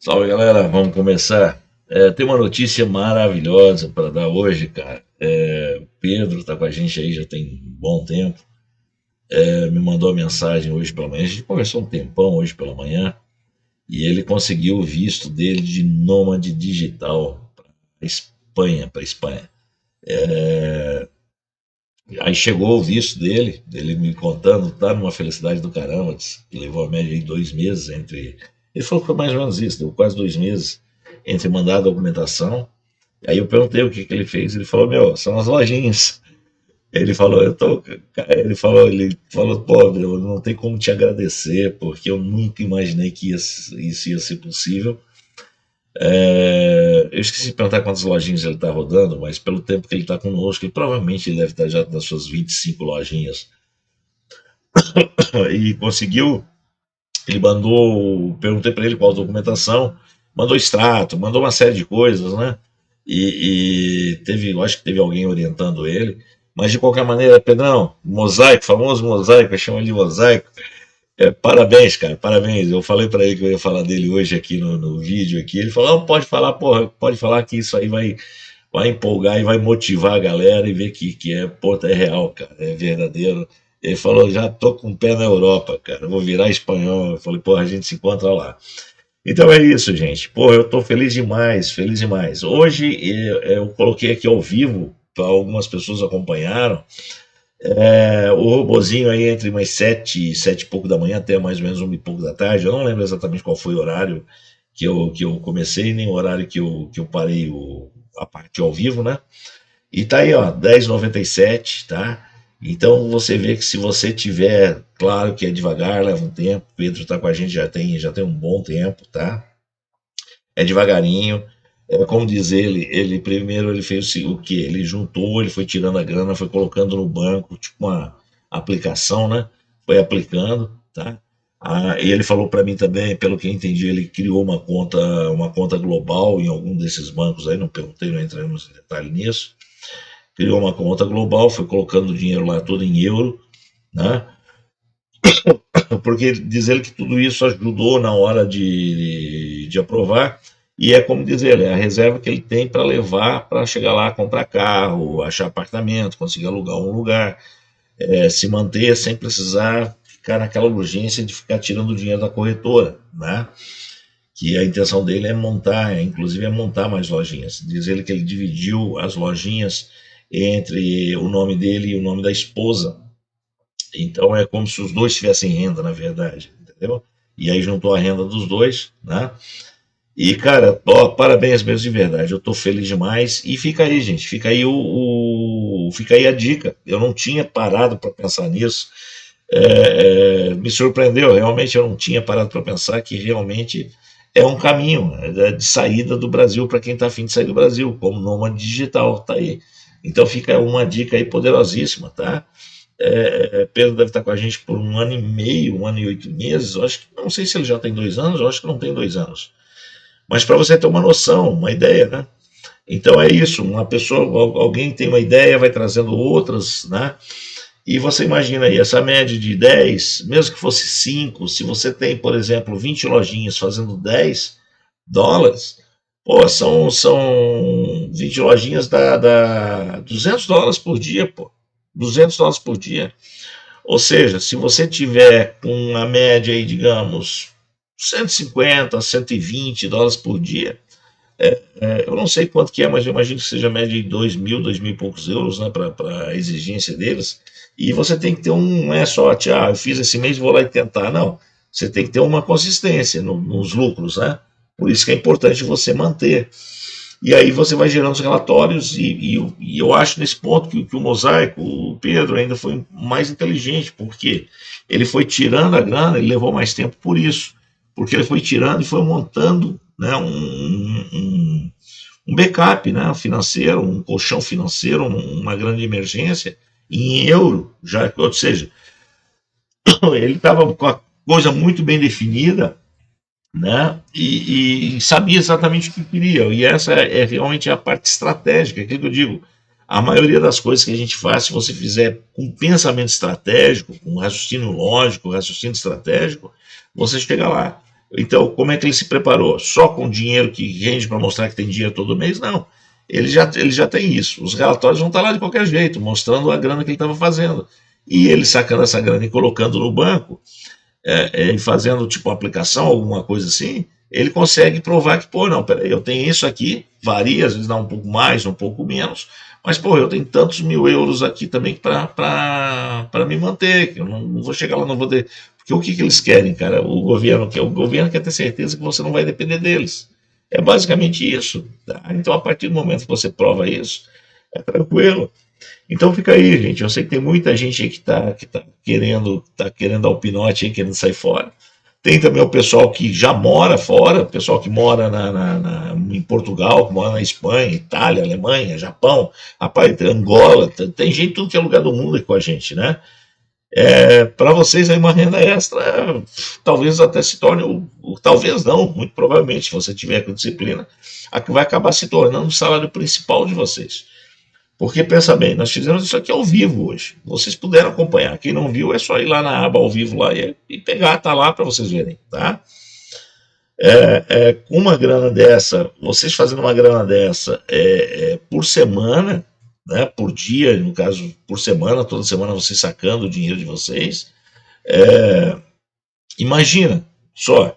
Salve galera, vamos começar. Tem uma notícia maravilhosa para dar hoje, cara. O Pedro está com a gente aí já tem um bom tempo. Me mandou a mensagem hoje pela manhã. A gente conversou um tempão hoje pela manhã e ele conseguiu o visto dele de nômade digital para Espanha, para Espanha. Aí chegou o visto dele, ele me contando, tá numa felicidade do caramba, disse que levou a média de 2 meses entre. Ele falou que foi mais ou menos isso, deu quase 2 meses entre mandar a documentação. Aí eu perguntei o que, que ele fez, ele falou, meu, são as lojinhas. Ele falou, ele falou, pô, meu, não tem como te agradecer, porque eu nunca imaginei que isso ia ser possível. Eu esqueci de perguntar quantas lojinhas ele está rodando, mas pelo tempo que ele está conosco, ele provavelmente ele deve estar já nas suas 25 lojinhas. E conseguiu, ele mandou, perguntei para ele qual a documentação, mandou extrato, mandou uma série de coisas, né? E teve, eu acho que teve alguém orientando ele, mas de qualquer maneira, Pedrão, mosaico, famoso mosaico, eu chamo ele de mosaico. Parabéns, cara, parabéns. Eu falei para ele que eu ia falar dele hoje aqui no vídeo aqui. Ele falou: "Não, pode falar, porra, pode falar que isso aí vai empolgar e vai motivar a galera e ver que pô, é real, cara, é verdadeiro." Ele falou: já tô com o pé na Europa, cara, vou virar espanhol. Eu falei: porra, a gente se encontra lá. Então é isso, gente. Pô, eu tô feliz demais, feliz demais. Hoje eu coloquei aqui ao vivo, para algumas pessoas acompanharam. O robozinho aí entre umas 7 e pouco da manhã até mais ou menos 1 e pouco da tarde. Eu não lembro exatamente qual foi o horário que eu comecei, nem o horário que eu parei a parte ao vivo, né? E tá aí, ó, 10,97, tá? Então você vê que se você tiver, claro que é devagar, leva um tempo. O Pedro tá com a gente já tem um bom tempo, tá? É devagarinho. Como diz ele primeiro ele fez o que? Ele juntou, ele foi tirando a grana, foi colocando no banco, tipo uma aplicação, né? Foi aplicando, tá? E ele falou para mim também, pelo que eu entendi, ele criou uma conta global em algum desses bancos aí, não perguntei, não entramos em detalhe nisso. Criou uma conta global, foi colocando o dinheiro lá todo em euro, né? Porque diz ele que tudo isso ajudou na hora de aprovar, e é como diz ele, é a reserva que ele tem para levar para chegar lá, comprar carro, achar apartamento, conseguir alugar um lugar, se manter sem precisar ficar naquela urgência de ficar tirando o dinheiro da corretora, né? Que a intenção dele é montar, inclusive é montar mais lojinhas. Diz ele que ele dividiu as lojinhas entre o nome dele e o nome da esposa, então é como se os dois tivessem renda, na verdade, entendeu? E aí juntou a renda dos dois, né? E, cara, ó, parabéns mesmo de verdade. Eu tô feliz demais. E fica aí, gente. Fica aí fica aí a dica. Eu não tinha parado para pensar nisso. Me surpreendeu. Realmente eu não tinha parado para pensar que realmente é um caminho, né, de saída do Brasil para quem está afim de sair do Brasil, como nômade digital, tá aí. Então fica uma dica aí poderosíssima, tá? Pedro deve estar com a gente por 1 ano e meio, 1 ano e 8 meses. Eu acho que não sei se ele já tem 2 anos, eu acho que não tem 2 anos. Mas para você ter uma noção, uma ideia, né? Então é isso, uma pessoa, alguém tem uma ideia, vai trazendo outras, né? E você imagina aí, essa média de 10, mesmo que fosse 5, se você tem, por exemplo, 20 lojinhas fazendo US$ 10, pô, são 20 lojinhas dá US$ 200 por dia, pô. US$ 200 por dia. Ou seja, se você tiver com a média aí, digamos, 150, US$ 120 por dia, eu não sei quanto que é, mas eu imagino que seja a média de 2 mil e poucos euros, né, para a exigência deles. E você tem que ter não é só, eu fiz esse mês, vou lá e tentar. Não, você tem que ter uma consistência nos lucros, né? Por isso que é importante você manter. E aí você vai gerando os relatórios, e eu acho nesse ponto que o Mosaico, o Pedro, ainda foi mais inteligente, porque ele foi tirando a grana, ele levou mais tempo por isso, porque ele foi tirando e foi montando, né, um backup, né, financeiro, um colchão financeiro, uma grande emergência em euro, já, ou seja, ele estava com a coisa muito bem definida, né? E sabia exatamente o que queria. E essa é realmente a parte estratégica, aquilo que eu digo. A maioria das coisas que a gente faz, se você fizer com pensamento estratégico, com raciocínio lógico, raciocínio estratégico, você chega lá. Então, como é que ele se preparou? Só com dinheiro que rende para mostrar que tem dinheiro todo mês? Não. Ele já tem isso. Os relatórios vão estar lá de qualquer jeito, mostrando a grana que ele estava fazendo. E ele sacando essa grana e colocando no banco, fazendo tipo uma aplicação, alguma coisa assim, ele consegue provar que, pô, não, peraí, eu tenho isso aqui, varia, às vezes dá um pouco mais, um pouco menos, mas, pô, eu tenho tantos mil euros aqui também para me manter, que eu não vou chegar lá, não vou ter. Porque o que eles querem, cara? O governo quer ter certeza que você não vai depender deles. É basicamente isso. Tá? Então, a partir do momento que você prova isso, é tranquilo. Então fica aí, gente. Eu sei que tem muita gente aí que tá querendo dar o pinote aí, querendo sair fora. Tem também o pessoal que já mora fora, o pessoal que mora em Portugal, que mora na Espanha, Itália, Alemanha, Japão, rapaz, Angola, tem gente de tudo que é lugar do mundo aí com a gente, né? Para vocês aí uma renda extra, talvez até se torne, talvez não, muito provavelmente, se você tiver com disciplina, a que vai acabar se tornando o salário principal de vocês. Porque pensa bem, nós fizemos isso aqui ao vivo hoje. Vocês puderam acompanhar. Quem não viu é só ir lá na aba ao vivo lá e pegar, tá lá para vocês verem, tá? Com uma grana dessa, vocês fazendo uma grana dessa por semana, né? Por dia, no caso, por semana, toda semana vocês sacando o dinheiro de vocês. Imagina só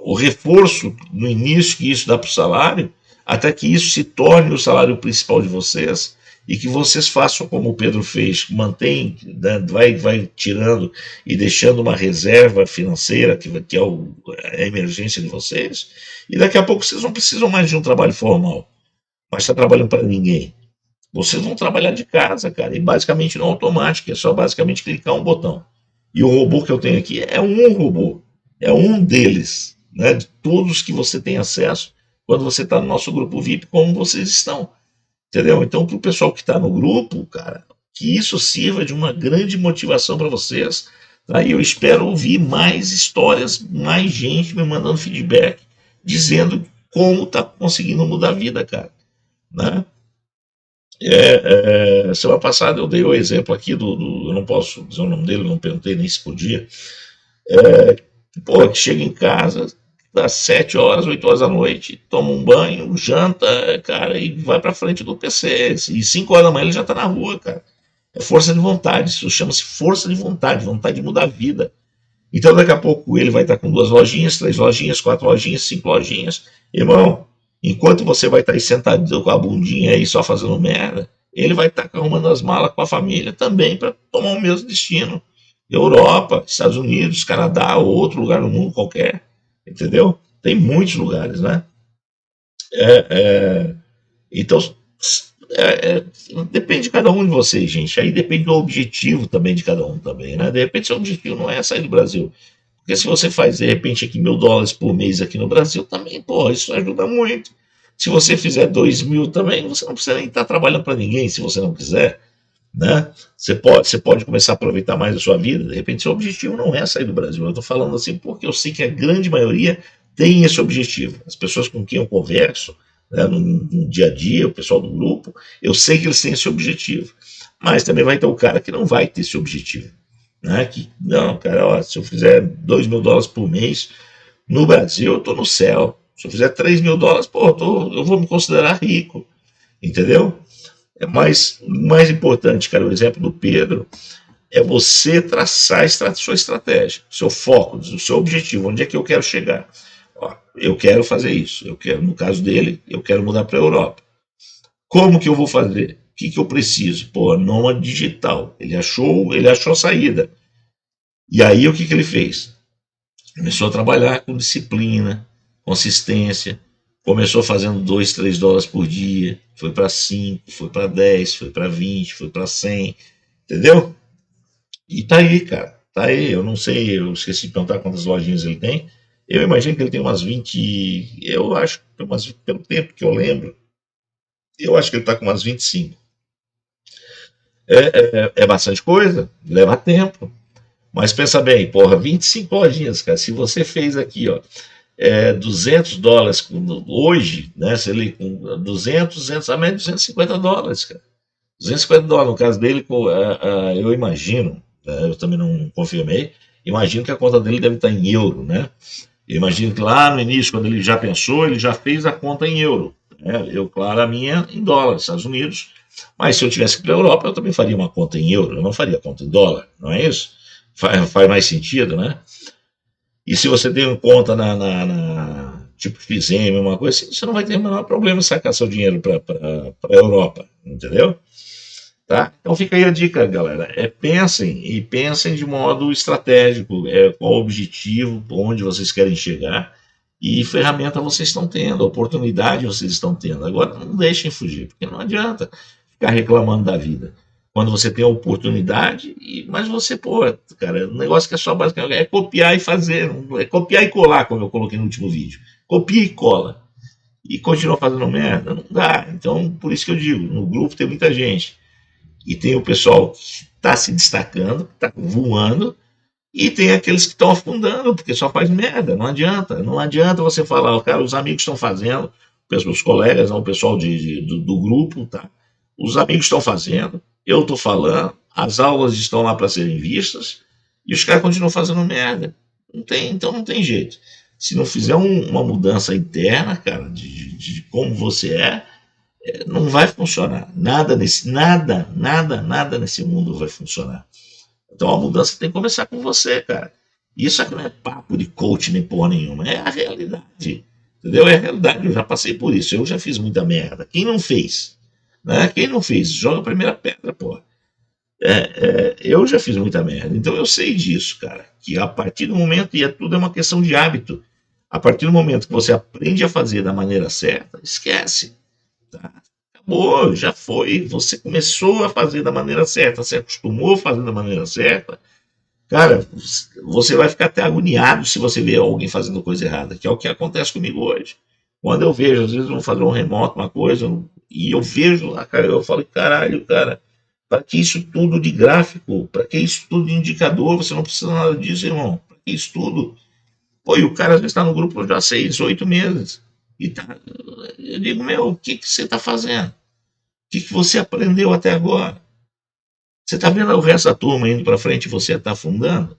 o reforço no início que isso dá para o salário, até que isso se torne o salário principal de vocês e que vocês façam como o Pedro fez, mantém, né, vai tirando e deixando uma reserva financeira que é a emergência de vocês, e daqui a pouco vocês não precisam mais de um trabalho formal, mas está trabalhando para ninguém. Vocês vão trabalhar de casa, cara, e basicamente no automático, é só basicamente clicar um botão. E o robô que eu tenho aqui é um robô, é um deles, né, de todos que você tem acesso quando você está no nosso grupo VIP, como vocês estão, entendeu? Então, para o pessoal que está no grupo, cara, que isso sirva de uma grande motivação para vocês. Aí eu espero ouvir mais histórias, mais gente me mandando feedback, dizendo como está conseguindo mudar a vida, cara, né? Semana passada eu dei o exemplo aqui eu não posso dizer o nome dele, não perguntei nem se podia. Pô, que chega em casa das 7 horas, 8 horas da noite, toma um banho, janta, cara, e vai pra frente do PC. E 5 horas da manhã ele já tá na rua, cara. É força de vontade, isso chama-se força de vontade, vontade de mudar a vida. Então daqui a pouco ele vai estar com 2 lojinhas, 3 lojinhas, 4 lojinhas, 5 lojinhas. Irmão, enquanto você vai estar aí sentado com a bundinha aí só fazendo merda, ele vai estar arrumando as malas com a família também para tomar o mesmo destino. Europa, Estados Unidos, Canadá ou outro lugar no mundo qualquer. Entendeu? Tem muitos lugares, né? É, é, então, é, é, depende de cada um de vocês, gente. Aí depende do objetivo também de cada um também, né? De repente, seu objetivo não é sair do Brasil. Porque se você faz, de repente, aqui US$ 1.000 por mês aqui no Brasil, também, pô, isso ajuda muito. Se você fizer 2.000 também, você não precisa nem estar trabalhando para ninguém, se você não quiser, né? Você pode começar a aproveitar mais a sua vida. De repente, seu objetivo não é sair do Brasil. Eu estou falando assim porque eu sei que a grande maioria tem esse objetivo. As pessoas com quem eu converso, né, no dia a dia, o pessoal do grupo, eu sei que eles têm esse objetivo. Mas também vai ter o cara que não vai ter esse objetivo. Né? Que, não, cara, ó, se eu fizer US$ 2.000 por mês no Brasil, eu estou no céu. Se eu fizer US$ 3.000, pô, eu vou me considerar rico. Entendeu? Mais importante, cara, o exemplo do Pedro é você traçar a sua estratégia, seu foco, o seu objetivo, onde é que eu quero chegar. Ó, eu quero fazer isso, eu quero, no caso dele, eu quero mudar para a Europa. Como que eu vou fazer? O que eu preciso? Pô, nômade digital. Ele achou a saída. E aí o que ele fez? Começou a trabalhar com disciplina, consistência, começou fazendo US$ 2, US$ 3 por dia, foi para 5, foi para 10, foi para 20, foi para 100, entendeu? E tá aí, cara, tá aí. Eu não sei, eu esqueci de perguntar quantas lojinhas ele tem. Eu imagino que ele tem umas 20, eu acho, pelo tempo que eu lembro, eu acho que ele tá com umas 25. É bastante coisa, leva tempo. Mas pensa bem, porra, 25 lojinhas, cara. Se você fez aqui, ó, US$ 200 hoje, né? Se ele com 200, a média US$ 250, cara. US$ 250, no caso dele, eu imagino, né, eu também não confirmei, imagino que a conta dele deve estar em euro, né? Eu imagino que lá no início, quando ele já pensou, ele já fez a conta em euro, né? Eu, claro, a minha em dólar, Estados Unidos. Mas se eu tivesse que ir para a Europa, eu também faria uma conta em euro, eu não faria conta em dólar, não é isso? Faz mais sentido, né? E se você tem um conta tipo Fizem, uma coisa assim, você não vai ter o menor problema em sacar seu dinheiro para a Europa, entendeu? Tá? Então fica aí a dica, galera. Pensem e pensem de modo estratégico, qual o objetivo, onde vocês querem chegar e ferramenta vocês estão tendo, oportunidade vocês estão tendo. Agora não deixem fugir, porque não adianta ficar reclamando da vida. Quando você tem a oportunidade, mas você, pô, cara, o negócio que é só basicamente é copiar e fazer, é copiar e colar, como eu coloquei no último vídeo. Copia e cola. E continua fazendo merda, não dá. Então, por isso que eu digo, no grupo tem muita gente. E tem o pessoal que está se destacando, que está voando, e tem aqueles que estão afundando, porque só faz merda. Não adianta. Não adianta você falar, cara, os amigos estão fazendo, os colegas, não, o pessoal do grupo, tá? Os amigos estão fazendo, eu estou falando, as aulas estão lá para serem vistas, e os caras continuam fazendo merda. Não tem, então não tem jeito. Se não fizer uma mudança interna, cara, de como você não vai funcionar. Nada nesse mundo vai funcionar. Então a mudança tem que começar com você, cara. Isso aqui não é papo de coach nem porra nenhuma, é a realidade. Entendeu? É a realidade, eu já passei por isso, eu já fiz muita merda. Quem não fez? Né? Quem não fez? Joga a primeira pedra, porra. Eu já fiz muita merda, então eu sei disso, cara. Que a partir do momento, tudo é uma questão de hábito. A partir do momento que você aprende a fazer da maneira certa, esquece. Tá? Acabou, já foi. Você começou a fazer da maneira certa, se acostumou a fazer da maneira certa. Cara, você vai ficar até agoniado se você ver alguém fazendo coisa errada, que é o que acontece comigo hoje. Quando eu vejo, às vezes, eu vou fazer um remoto, uma coisa, e eu vejo, cara, eu falo, caralho, cara, para que isso tudo de gráfico? Para que isso tudo de indicador? Você não precisa nada disso, irmão. Para que isso tudo? Pô, e o cara às vezes está no grupo já há 6, 8 meses. E tá, eu digo, meu, o que você está fazendo? O que você aprendeu até agora? Você está vendo o resto da turma indo para frente e você está afundando?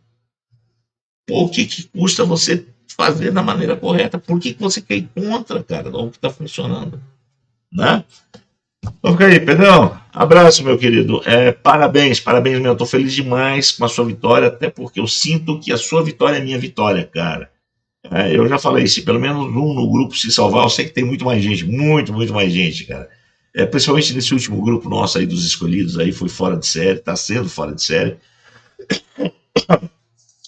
Pô, o que custa você fazer da maneira correta? Por que você quer ir contra, cara, do que está funcionando? Né? Ok, Pedrão, abraço, meu querido. Parabéns, parabéns, meu. Estou feliz demais com a sua vitória, até porque eu sinto que a sua vitória é minha vitória, cara. Eu já falei, se pelo menos um no grupo se salvar, eu sei que tem muito mais gente, muito mais gente, cara. Principalmente nesse último grupo nosso aí dos escolhidos, aí foi fora de série, está sendo fora de série.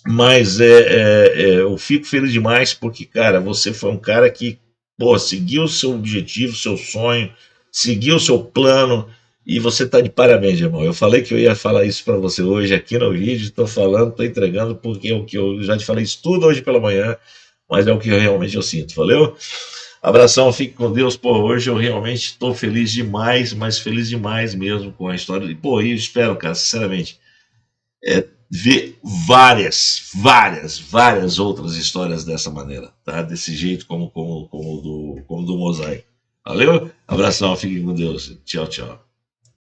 Mas eu fico feliz demais porque, cara, você foi um cara que, pô, seguiu o seu objetivo, o seu sonho, seguiu o seu plano e você tá de parabéns, irmão. Eu falei que eu ia falar isso para você hoje aqui no vídeo, tô falando, tô entregando porque é o que eu já te falei isso tudo hoje pela manhã, mas é o que realmente eu sinto, valeu? Abração, fique com Deus. Pô, hoje eu realmente estou feliz demais, mas feliz demais mesmo com a história. E, pô, eu espero, cara, sinceramente, ver várias outras histórias dessa maneira, tá? Desse jeito como do Mosaico. Valeu? Abração, fique com Deus. Tchau, tchau.